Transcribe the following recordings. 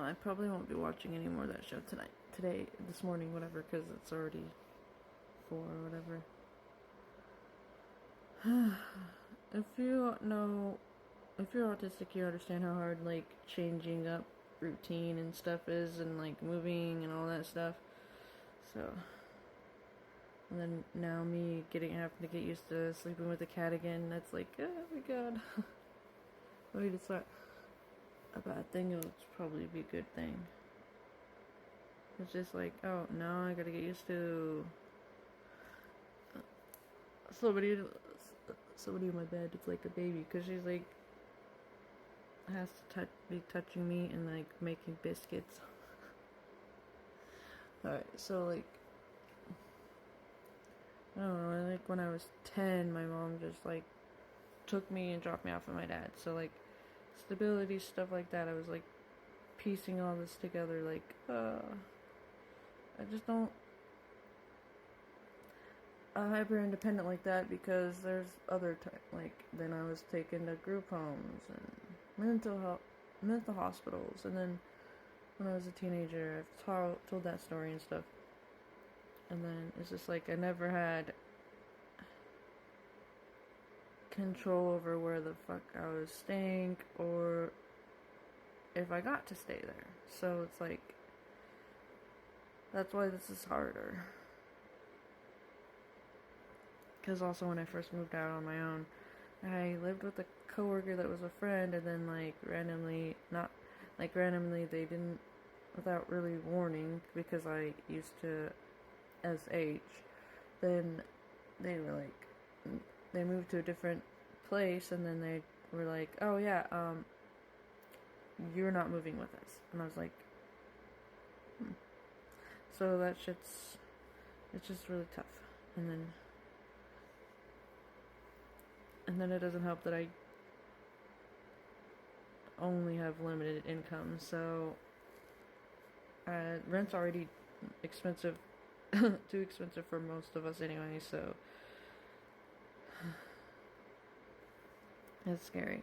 I probably won't be watching any more of that show tonight. This morning, whatever, because it's already 4 or whatever. If you know, if you're autistic, you understand how hard, like, changing up routine and stuff is, and, like, moving and all that stuff. So, and then now me having to get used to sleeping with the cat again, that's like, oh my god. I mean, it's not a bad thing, it'll probably be a good thing. It's just like, oh, now I gotta get used to somebody in my bed. It's like a baby, because she's like, has to be touching me and like making biscuits. Alright, so like, I don't know, like when I was 10, my mom just like took me and dropped me off with my dad. So like, stability, stuff like that, I was like piecing all this together, like, I just don't hyper independent like that, because there's other like, then I was taken to group homes and mental hospitals, and then when I was a teenager, I've told that story and stuff, and then it's just like I never had control over where the fuck I was staying or if I got to stay there. So it's like, that's why this is harder. Because also when I first moved out on my own, I lived with a coworker that was a friend, and then like randomly they didn't, without really warning, because I used to SH, then they were like, they moved to a different place, and then they were like, oh yeah, you're not moving with us. And I was like, So it's just really tough. And then it doesn't help that I only have limited income, so rent's already expensive, too expensive for most of us anyway, so it's scary.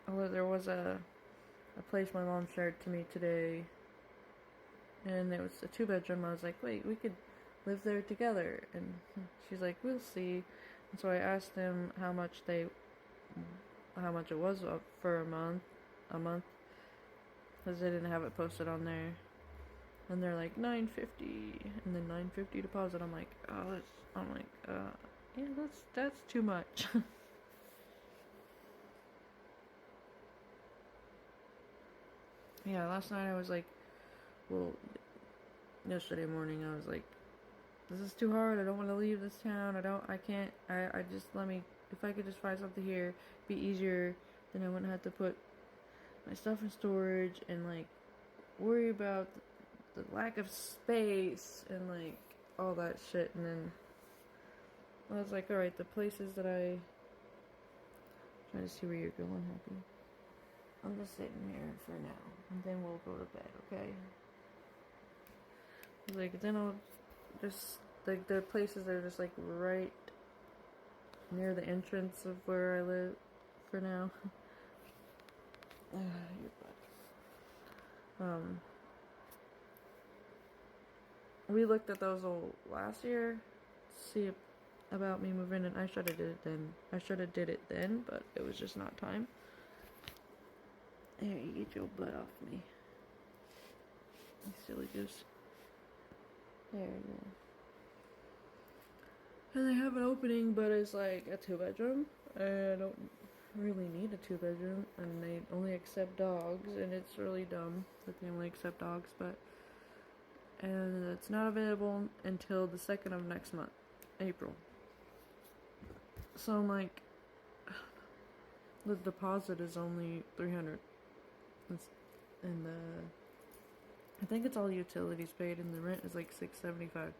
Although there was a place my mom shared to me today, and it was a 2-bedroom. I was like, wait, we could live there together, and she's like, we'll see. And so I asked them how much it was for a month, because they didn't have it posted on there. And they're like $950, and then $950 deposit. I'm like, yeah, that's too much. Yeah, last night I was like, well, yesterday morning I was like, this is too hard. I don't want to leave this town. I just, if I could just find something here, be easier, then I wouldn't have to put my stuff in storage and like worry about the lack of space and like all that shit. And then I was like, alright, the places that trying to see where you're going, Happy. I'm just sitting here for now, and then we'll go to bed, okay? Like, then I'll just, like, the places are just like right near the entrance of where I live for now. Your butt. We looked at those last year to see about me moving, and I should have did it then, but it was just not time. Here, you get your butt off me, you silly goose. There you go. And they have an opening, but it's like a 2-bedroom. I don't really need a 2-bedroom, and they only accept dogs, and it's really dumb that they only accept dogs, and it's not available until the 2nd of next month, April. So I'm like, the deposit is only $300, and I think it's all utilities paid, and the rent is like $675.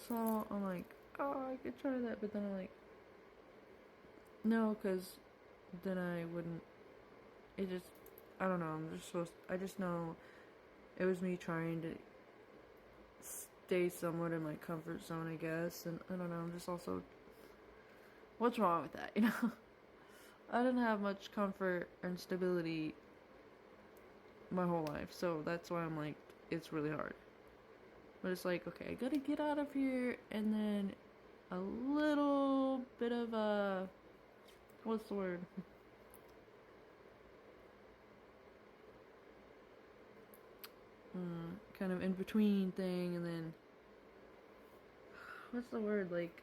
So I'm like, oh, I could try that, but then I'm like, no, because then I wouldn't. I don't know. I just know it was me trying to stay somewhat in my comfort zone, I guess, and I don't know. I'm just also, what's wrong with that, I didn't have much comfort and stability my whole life. So that's why I'm like, it's really hard. But it's like, okay, I gotta get out of here, and then a little bit of a, what's the word? Kind of in between thing, and then what's the word? Like,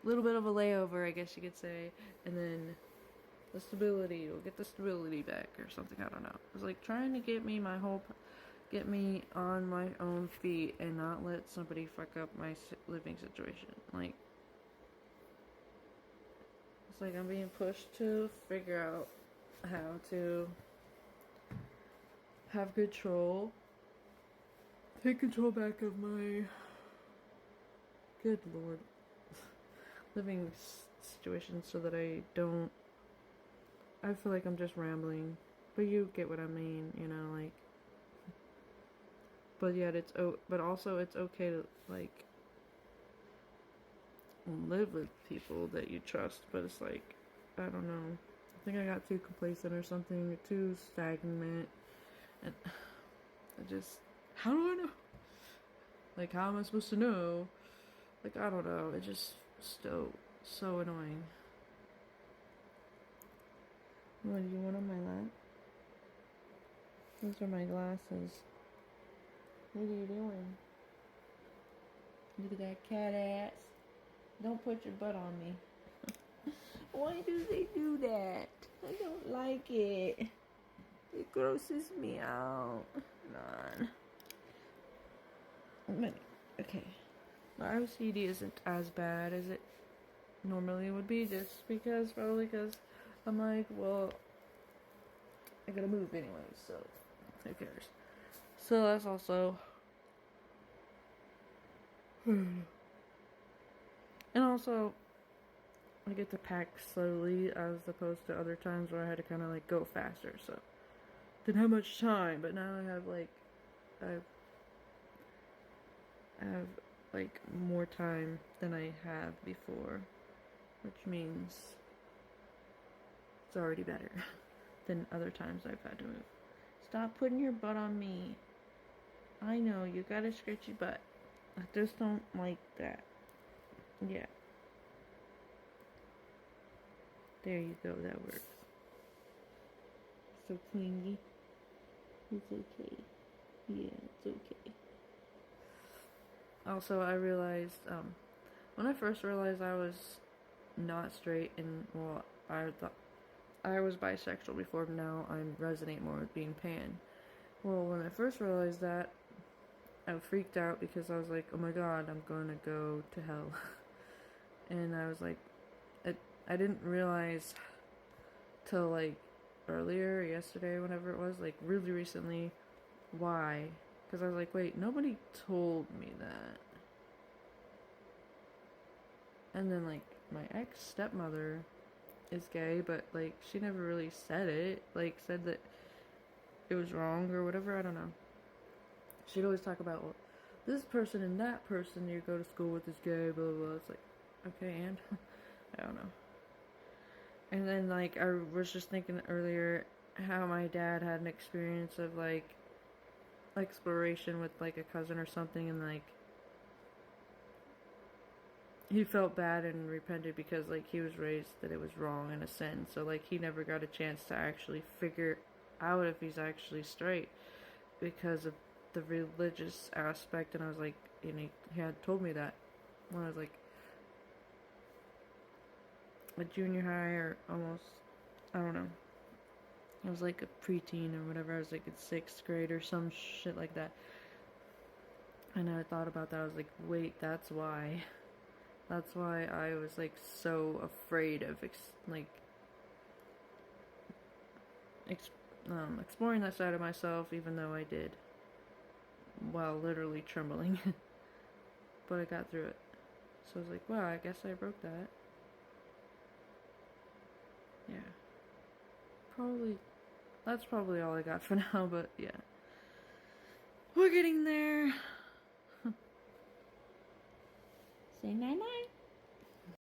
a little bit of a layover, I guess you could say, and then the stability. We'll get the stability back or something. I don't know. It's like trying to get me get me on my own feet and not let somebody fuck up my living situation. Like, it's like I'm being pushed to figure out how to have control, take control back of my, good lord, living situation, so that I feel like I'm just rambling, but you get what I mean, you know, like, but yet but also it's okay to, like, live with people that you trust, but it's like, I don't know, I think I got too complacent or something, too stagnant, and I just, how do I know? Like, how am I supposed to know? Like, I don't know, it's just so annoying. What do you want on my lap? Those are my glasses. What are you doing? Look at that cat ass. Don't put your butt on me. Why do they do that? I don't like it. It grosses me out. Come on. Okay. My OCD isn't as bad as it normally would be, just probably because I'm like, well, I gotta move anyway, so who cares? So that's also, and also I get to pack slowly as opposed to other times where I had to kind of like go faster, so didn't have much time. But now I have like more time than I have before, which means it's already better than other times I've had to move. Stop putting your butt on me. I know, you got a scratchy butt. I just don't like that. Yeah. There you go, that works. So clingy. It's okay. Yeah, it's okay. Also, I realized, when I first realized I was not straight, and, well, I thought I was bisexual before, but now I resonate more with being pan. Well, when I first realized that, I freaked out because I was like, oh my god, I'm gonna go to hell. And I was like, I didn't realize till like earlier, yesterday, whenever it was, like really recently, why. Because I was like, wait, nobody told me that. And then like my ex-stepmother is gay, but like she never really said it, like said that it was wrong or whatever, I don't know. She'd always talk about, well, this person and that person you go to school with is gay, blah blah blah. It's like, okay, and I don't know. And then like I was just thinking earlier how my dad had an experience of like exploration with like a cousin or something, and like he felt bad and repented because like he was raised that it was wrong and a sin, so like he never got a chance to actually figure out if he's actually straight because of the religious aspect. And I was like, and he had told me that when I was like a junior high or almost, I don't know, I was like a preteen or whatever, I was like in 6th grade or some shit like that. And I thought about that, I was like, wait, that's why I was like so afraid of exploring that side of myself, even though I did, while literally trembling. But I got through it. So I was like, wow, I guess I broke that. Yeah. That's probably all I got for now, but yeah. We're getting there. Say night night.